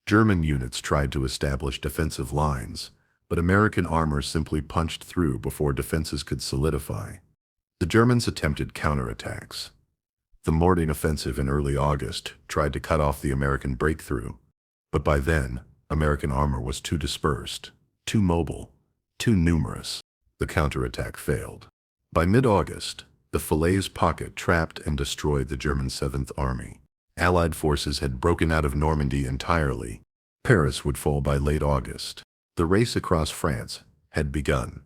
German units tried to establish defensive lines, but American armor simply punched through before defenses could solidify. The Germans attempted counterattacks. The Morning offensive in early August tried to cut off the American breakthrough, but by then, American armor was too dispersed, too mobile, too numerous. The counterattack failed. By mid-August, the Falaise Pocket trapped and destroyed the German 7th Army. Allied forces had broken out of Normandy entirely. Paris would fall by late August. The race across France had begun.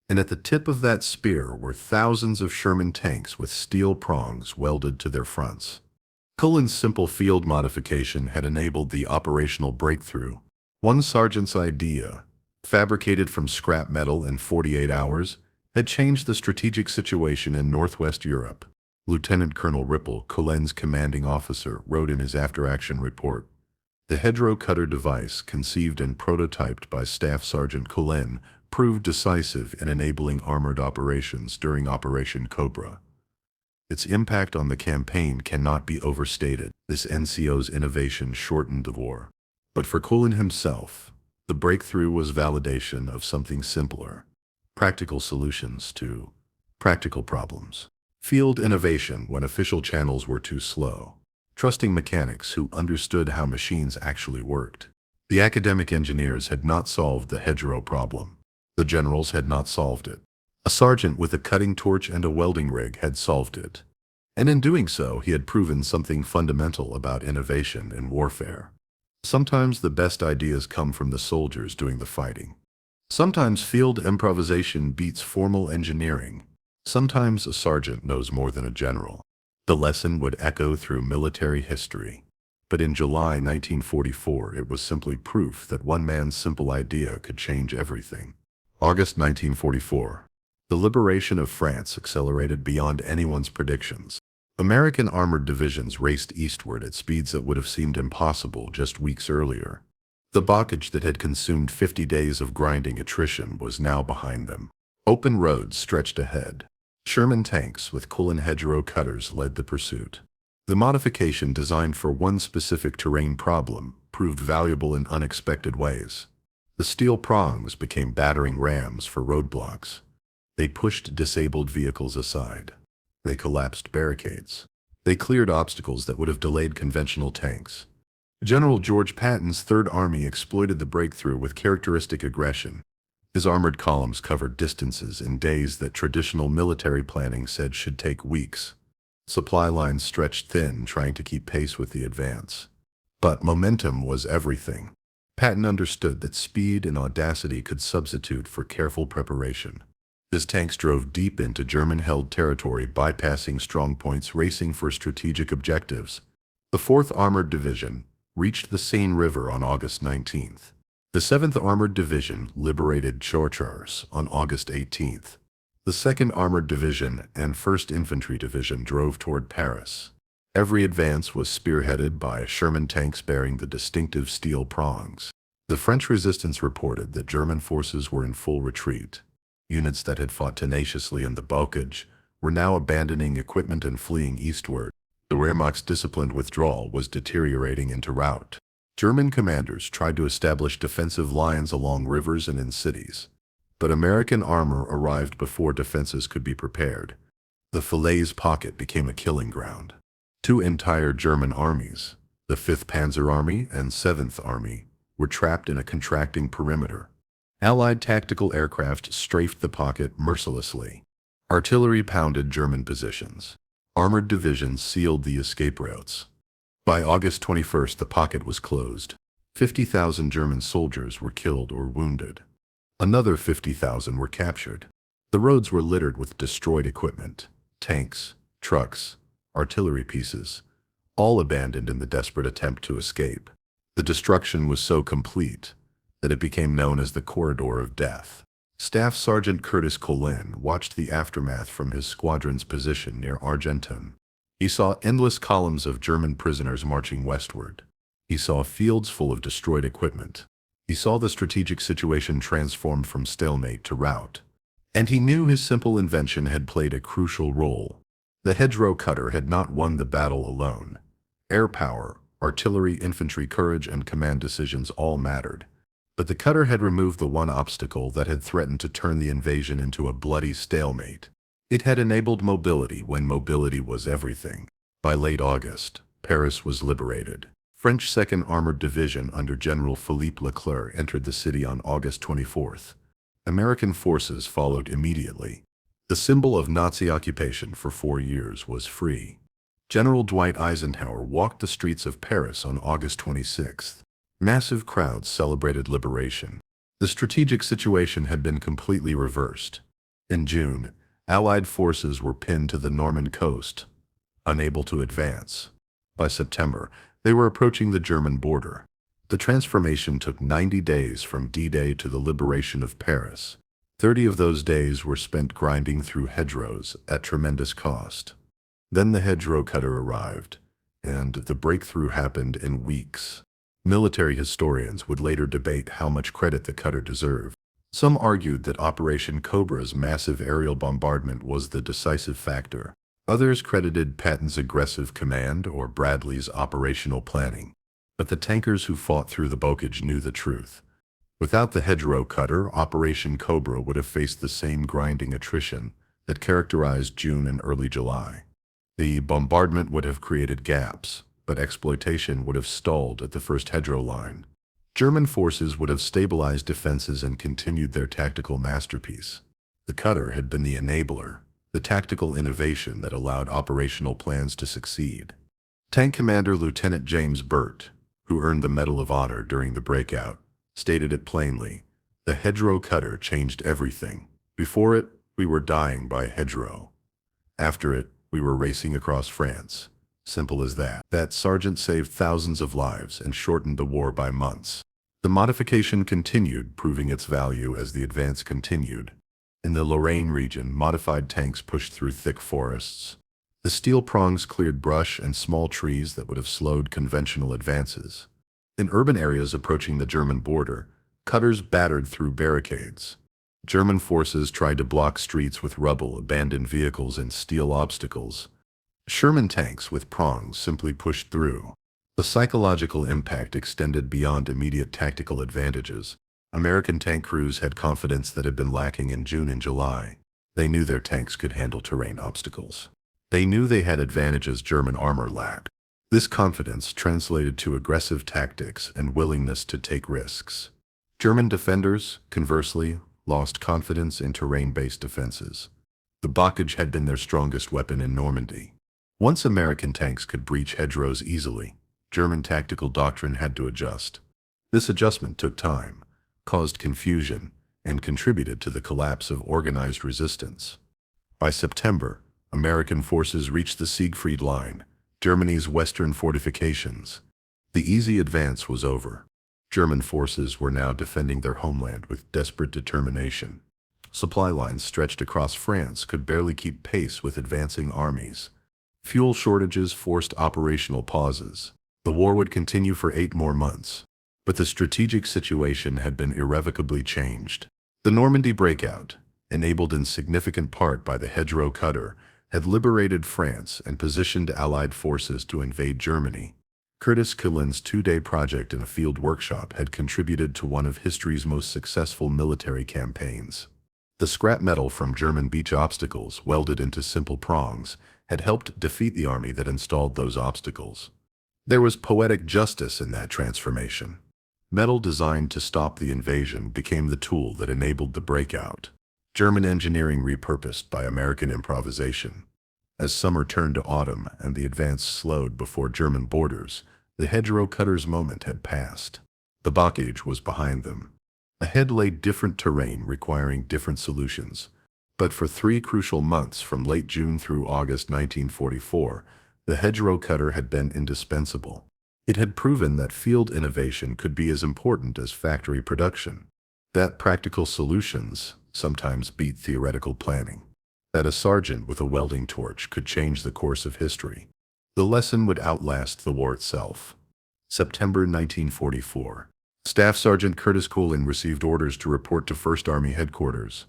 And at the tip of that spear were thousands of Sherman tanks with steel prongs welded to their fronts. Culin's simple field modification had enabled the operational breakthrough. One sergeant's idea, fabricated from scrap metal in 48 hours, had changed the strategic situation in Northwest Europe. Lieutenant Colonel Ripple, Culin's commanding officer, wrote in his after-action report, "The hedgerow cutter device, conceived and prototyped by Staff Sergeant Culin, proved decisive in enabling armored operations during Operation Cobra. Its impact on the campaign cannot be overstated. This NCO's innovation shortened the war." But for Culin himself, the breakthrough was validation of something simpler. Practical solutions to practical problems. Field innovation when official channels were too slow. Trusting mechanics who understood how machines actually worked. The academic engineers had not solved the hedgerow problem. The generals had not solved it. A sergeant with a cutting torch and a welding rig had solved it. And in doing so, he had proven something fundamental about innovation in warfare. Sometimes the best ideas come from the soldiers doing the fighting. Sometimes field improvisation beats formal engineering. Sometimes a sergeant knows more than a general. The lesson would echo through military history. But in July 1944, it was simply proof that one man's simple idea could change everything. August 1944. The liberation of France accelerated beyond anyone's predictions. American armored divisions raced eastward at speeds that would have seemed impossible just weeks earlier. The bocage that had consumed 50 days of grinding attrition was now behind them. Open roads stretched ahead. Sherman tanks with Culin hedgerow cutters led the pursuit. The modification designed for one specific terrain problem proved valuable in unexpected ways. The steel prongs became battering rams for roadblocks. They pushed disabled vehicles aside. They collapsed barricades. They cleared obstacles that would have delayed conventional tanks. General George Patton's Third Army exploited the breakthrough with characteristic aggression. His armored columns covered distances in days that traditional military planning said should take weeks. Supply lines stretched thin, trying to keep pace with the advance. But momentum was everything. Patton understood that speed and audacity could substitute for careful preparation. His tanks drove deep into German-held territory, bypassing strongpoints, racing for strategic objectives. The 4th Armored Division reached the Seine River on August 19th. The 7th Armored Division liberated Chartres on August 18th. The 2nd Armored Division and 1st Infantry Division drove toward Paris. Every advance was spearheaded by Sherman tanks bearing the distinctive steel prongs. The French resistance reported that German forces were in full retreat. Units that had fought tenaciously in the bocage were now abandoning equipment and fleeing eastward. The Wehrmacht's disciplined withdrawal was deteriorating into rout. German commanders tried to establish defensive lines along rivers and in cities. But American armor arrived before defenses could be prepared. The Falaise Pocket became a killing ground. 2 entire German armies, the 5th Panzer Army and 7th Army, were trapped in a contracting perimeter. Allied tactical aircraft strafed the pocket mercilessly. Artillery pounded German positions. Armored divisions sealed the escape routes. By August 21st, the pocket was closed. 50,000 German soldiers were killed or wounded. Another 50,000 were captured. The roads were littered with destroyed equipment, tanks, trucks, artillery pieces, all abandoned in the desperate attempt to escape. The destruction was so complete that it became known as the Corridor of Death. Staff Sergeant Curtis Culin watched the aftermath from his squadron's position near Argenton. He saw endless columns of German prisoners marching westward. He saw fields full of destroyed equipment. He saw the strategic situation transformed from stalemate to rout. And he knew his simple invention had played a crucial role. The hedgerow cutter had not won the battle alone. Air power, artillery, infantry, courage, and command decisions all mattered. But the cutter had removed the one obstacle that had threatened to turn the invasion into a bloody stalemate. It had enabled mobility when mobility was everything. By late August, Paris was liberated. French 2nd Armored Division under General Philippe Leclerc entered the city on August 24th. American forces followed immediately. The symbol of Nazi occupation for 4 years was free. General Dwight Eisenhower walked the streets of Paris on August 26th. Massive crowds celebrated liberation. The strategic situation had been completely reversed. In June, Allied forces were pinned to the Norman coast, unable to advance. By September, they were approaching the German border. The transformation took 90 days from D-Day to the liberation of Paris. 30 of those days were spent grinding through hedgerows at tremendous cost. Then the hedgerow cutter arrived, and the breakthrough happened in weeks. Military historians would later debate how much credit the cutter deserved. Some argued that Operation Cobra's massive aerial bombardment was the decisive factor. Others credited Patton's aggressive command or Bradley's operational planning. But the tankers who fought through the bocage knew the truth. Without the hedgerow cutter, Operation Cobra would have faced the same grinding attrition that characterized June and early July. The bombardment would have created gaps, but exploitation would have stalled at the first hedgerow line. German forces would have stabilized defenses and continued their tactical masterpiece. The cutter had been the enabler, the tactical innovation that allowed operational plans to succeed. Tank Commander Lieutenant James Burt, who earned the Medal of Honor during the breakout, stated it plainly: "The hedgerow cutter changed everything. Before it, we were dying by hedgerow. After it, we were racing across France. Simple as that." That sergeant saved thousands of lives and shortened the war by months. The modification continued, proving its value as the advance continued. In the Lorraine region, modified tanks pushed through thick forests. The steel prongs cleared brush and small trees that would have slowed conventional advances. In urban areas approaching the German border, cutters battered through barricades. German forces tried to block streets with rubble, abandoned vehicles, and steel obstacles. Sherman tanks with prongs simply pushed through. The psychological impact extended beyond immediate tactical advantages. American tank crews had confidence that had been lacking in June and July. They knew their tanks could handle terrain obstacles. They knew they had advantages German armor lacked. This confidence translated to aggressive tactics and willingness to take risks. German defenders, conversely, lost confidence in terrain-based defenses. The bocage had been their strongest weapon in Normandy. Once American tanks could breach hedgerows easily, German tactical doctrine had to adjust. This adjustment took time, caused confusion, and contributed to the collapse of organized resistance. By September, American forces reached the Siegfried Line, Germany's western fortifications. The easy advance was over. German forces were now defending their homeland with desperate determination. Supply lines stretched across France could barely keep pace with advancing armies. Fuel shortages forced operational pauses. The war would continue for 8 more months. But the strategic situation had been irrevocably changed. The Normandy breakout, enabled in significant part by the hedgerow cutter, had liberated France and positioned Allied forces to invade Germany. Curtis Culin's 2-day project in a field workshop had contributed to one of history's most successful military campaigns. The scrap metal from German beach obstacles, welded into simple prongs, had helped defeat the army that installed those obstacles. There was poetic justice in that transformation. Metal designed to stop the invasion became the tool that enabled the breakout. German engineering repurposed by American improvisation. As summer turned to autumn and the advance slowed before German borders, the hedgerow cutters' moment had passed. The blockage was behind them. Ahead lay different terrain requiring different solutions. But for 3 crucial months from late June through August 1944, the hedgerow cutter had been indispensable. It had proven that field innovation could be as important as factory production, that practical solutions sometimes beat theoretical planning, that a sergeant with a welding torch could change the course of history. The lesson would outlast the war itself. September 1944. Staff Sergeant Curtis Culin received orders to report to 1st Army headquarters.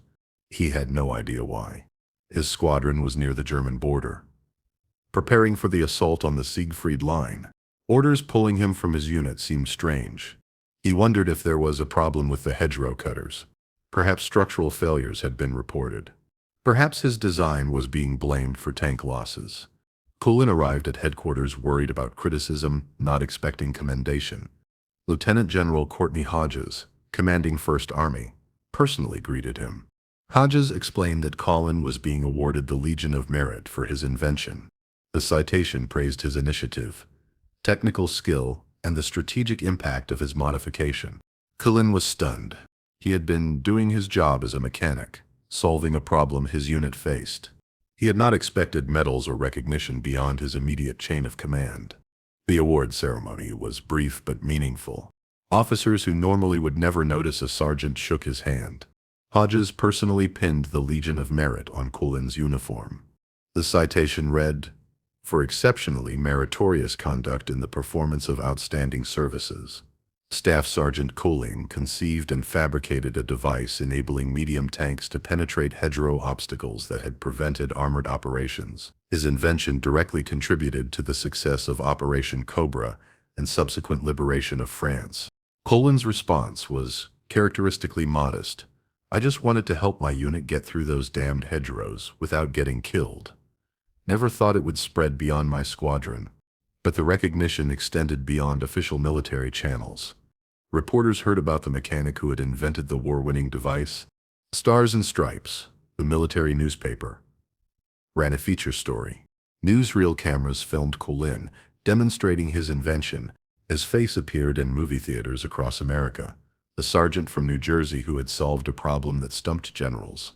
He had no idea why. His squadron was near the German border, preparing for the assault on the Siegfried Line. Orders pulling him from his unit seemed strange. He wondered if there was a problem with the hedgerow cutters. Perhaps structural failures had been reported. Perhaps his design was being blamed for tank losses. Culin arrived at headquarters worried about criticism, not expecting commendation. Lieutenant General Courtney Hodges, commanding 1st Army, personally greeted him. Hodges explained that Culin was being awarded the Legion of Merit for his invention. The citation praised his initiative, technical skill, and the strategic impact of his modification. Culin was stunned. He had been doing his job as a mechanic, solving a problem his unit faced. He had not expected medals or recognition beyond his immediate chain of command. The award ceremony was brief but meaningful. Officers who normally would never notice a sergeant shook his hand. Hodges personally pinned the Legion of Merit on Culin's uniform. The citation read, "For exceptionally meritorious conduct in the performance of outstanding services." Staff Sergeant Culin conceived and fabricated a device enabling medium tanks to penetrate hedgerow obstacles that had prevented armored operations. His invention directly contributed to the success of Operation Cobra and subsequent liberation of France. Culin's response was characteristically modest. "I just wanted to help my unit get through those damned hedgerows without getting killed. Never thought it would spread beyond my squadron." But the recognition extended beyond official military channels. Reporters heard about the mechanic who had invented the war-winning device. Stars and Stripes, the military newspaper, ran a feature story. Newsreel cameras filmed Culin demonstrating his invention. His face appeared in movie theaters across America. The sergeant from New Jersey who had solved a problem that stumped generals.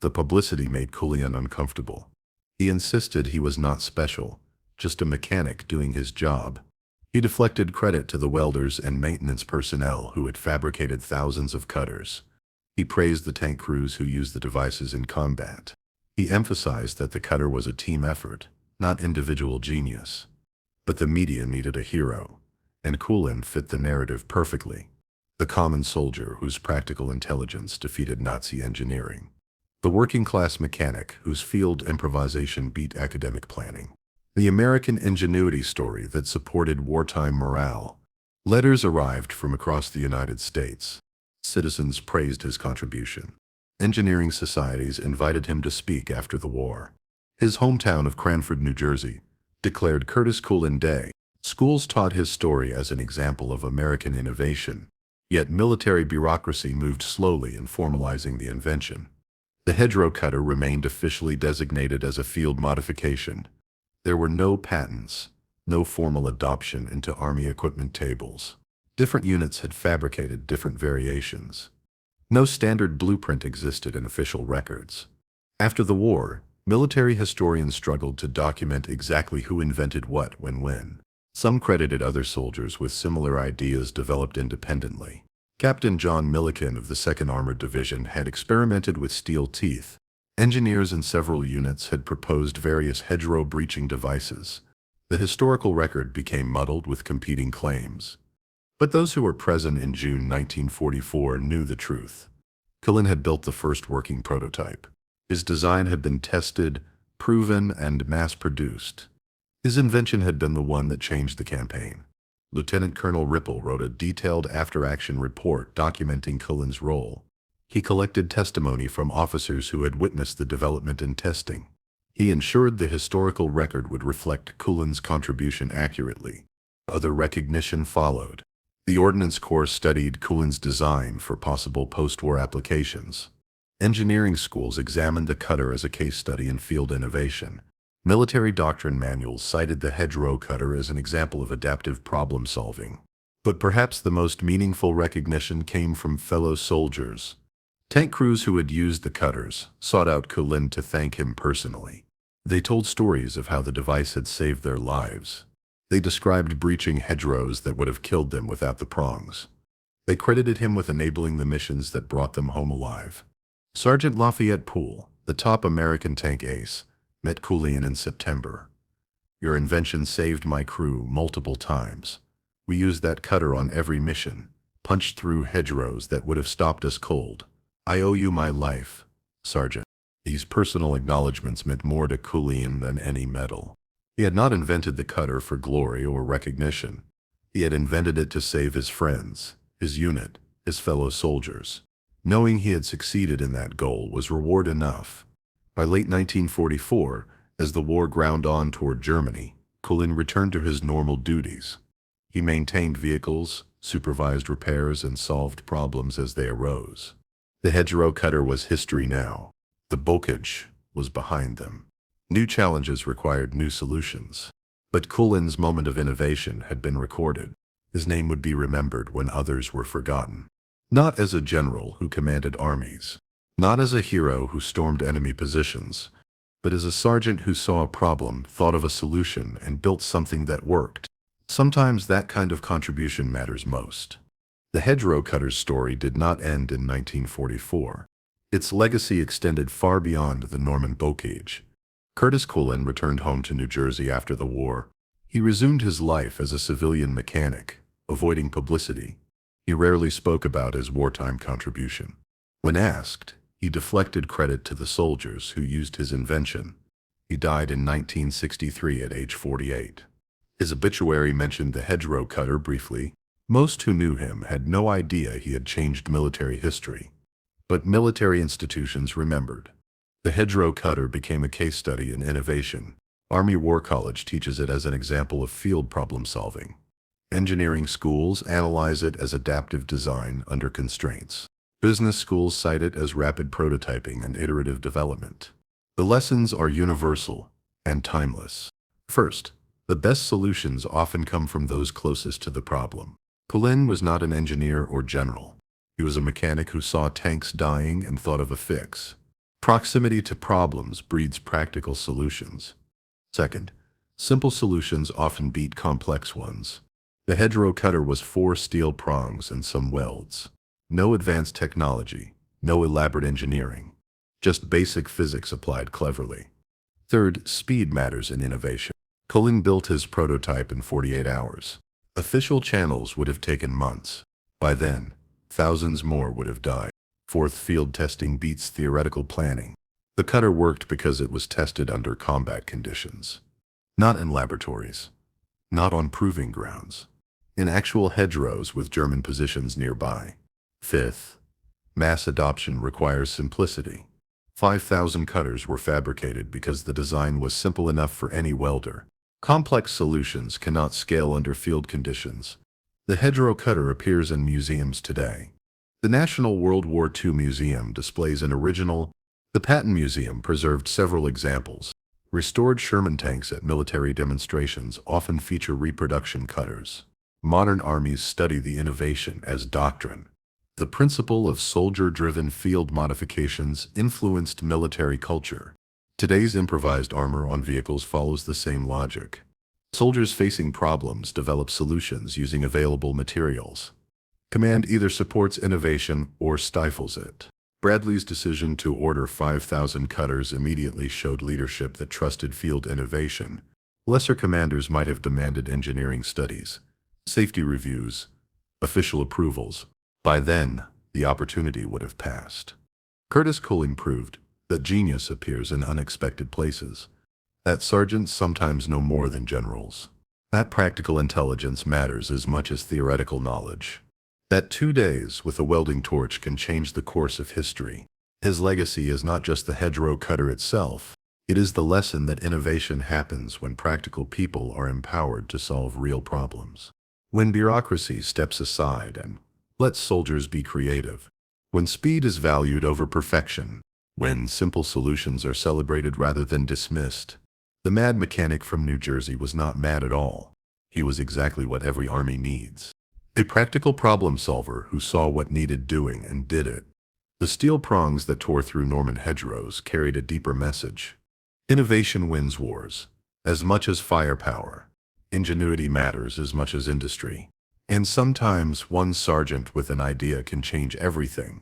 The publicity made Culin uncomfortable. He insisted he was not special, just a mechanic doing his job. He deflected credit to the welders and maintenance personnel who had fabricated thousands of cutters. He praised the tank crews who used the devices in combat. He emphasized that the cutter was a team effort, not individual genius. But the media needed a hero, and Culin fit the narrative perfectly. The common soldier whose practical intelligence defeated Nazi engineering. The working-class mechanic whose field improvisation beat academic planning. The American ingenuity story that supported wartime morale. Letters arrived from across the United States. Citizens praised his contribution. Engineering societies invited him to speak after the war. His hometown of Cranford, New Jersey, declared Curtis Culin Day. Schools taught his story as an example of American innovation. Yet military bureaucracy moved slowly in formalizing the invention. The hedgerow cutter remained officially designated as a field modification. There were no patents, no formal adoption into Army equipment tables. Different units had fabricated different variations. No standard blueprint existed in official records. After the war, military historians struggled to document exactly who invented what when. Some credited other soldiers with similar ideas developed independently. Captain John Milliken of the 2nd Armored Division had experimented with steel teeth. Engineers in several units had proposed various hedgerow breaching devices. The historical record became muddled with competing claims. But those who were present in June 1944 knew the truth. Culin had built the first working prototype. His design had been tested, proven, and mass-produced. His invention had been the one that changed the campaign. Lieutenant Colonel Ripple wrote a detailed after-action report documenting Culin's role. He collected testimony from officers who had witnessed the development and testing. He ensured the historical record would reflect Culin's contribution accurately. Other recognition followed. The Ordnance Corps studied Culin's design for possible post-war applications. Engineering schools examined the cutter as a case study in field innovation. Military doctrine manuals cited the hedgerow cutter as an example of adaptive problem solving. But perhaps the most meaningful recognition came from fellow soldiers. Tank crews who had used the cutters sought out Culin to thank him personally. They told stories of how the device had saved their lives. They described breaching hedgerows that would have killed them without the prongs. They credited him with enabling the missions that brought them home alive. Sergeant Lafayette Poole, the top American tank ace, met Culin in September. "Your invention saved my crew multiple times. We used that cutter on every mission, punched through hedgerows that would have stopped us cold. I owe you my life, Sergeant." These personal acknowledgments meant more to Culin than any medal. He had not invented the cutter for glory or recognition. He had invented it to save his friends, his unit, his fellow soldiers. Knowing he had succeeded in that goal was reward enough. By late 1944, as the war ground on toward Germany, Culin returned to his normal duties. He maintained vehicles, supervised repairs, and solved problems as they arose. The hedgerow cutter was history now. The bulkage was behind them. New challenges required new solutions. But Culin's moment of innovation had been recorded. His name would be remembered when others were forgotten. Not as a general who commanded armies, not as a hero who stormed enemy positions, but as a sergeant who saw a problem, thought of a solution, and built something that worked. Sometimes that kind of contribution matters most. The hedgerow cutter's story did not end in 1944. Its legacy extended far beyond the Norman bulkage. Curtis Culin returned home to New Jersey after the war. He resumed his life as a civilian mechanic, avoiding publicity. He rarely spoke about his wartime contribution. When asked, he deflected credit to the soldiers who used his invention. He died in 1963 at age 48. His obituary mentioned the hedgerow cutter briefly. Most who knew him had no idea he had changed military history. But military institutions remembered. The hedgerow cutter became a case study in innovation. Army War College teaches it as an example of field problem solving. Engineering schools analyze it as adaptive design under constraints. Business schools cite it as rapid prototyping and iterative development. The lessons are universal and timeless. First, the best solutions often come from those closest to the problem. Culin was not an engineer or general. He was a mechanic who saw tanks dying and thought of a fix. Proximity to problems breeds practical solutions. Second, simple solutions often beat complex ones. The hedgerow cutter was 4 steel prongs and some welds. No advanced technology, no elaborate engineering. Just basic physics applied cleverly. Third, speed matters in innovation. Culin built his prototype in 48 hours. Official channels would have taken months. By then, thousands more would have died. Fourth, field testing beats theoretical planning. The cutter worked because it was tested under combat conditions. Not in laboratories. Not on proving grounds. In actual hedgerows with German positions nearby. Fifth, mass adoption requires simplicity. 5,000 cutters were fabricated because the design was simple enough for any welder. Complex solutions cannot scale under field conditions. The hedgerow cutter appears in museums today. The National World War II Museum displays an original. The Patton Museum preserved several examples. Restored Sherman tanks at military demonstrations often feature reproduction cutters. Modern armies study the innovation as doctrine. The principle of soldier-driven field modifications influenced military culture. Today's improvised armor on vehicles follows the same logic. Soldiers facing problems develop solutions using available materials. Command either supports innovation or stifles it. Bradley's decision to order 5,000 cutters immediately showed leadership that trusted field innovation. Lesser commanders might have demanded engineering studies, safety reviews, official approvals. By then, the opportunity would have passed. Curtis Culin proved that genius appears in unexpected places, that sergeants sometimes know more than generals, that practical intelligence matters as much as theoretical knowledge, that 2 days with a welding torch can change the course of history. His legacy is not just the hedgerow cutter itself, it is the lesson that innovation happens when practical people are empowered to solve real problems. When bureaucracy steps aside and lets soldiers be creative. When speed is valued over perfection. When simple solutions are celebrated rather than dismissed. The mad mechanic from New Jersey was not mad at all. He was exactly what every army needs. A practical problem solver who saw what needed doing and did it. The steel prongs that tore through Norman hedgerows carried a deeper message. Innovation wins wars, as much as firepower. Ingenuity matters as much as industry. And sometimes one sergeant with an idea can change everything.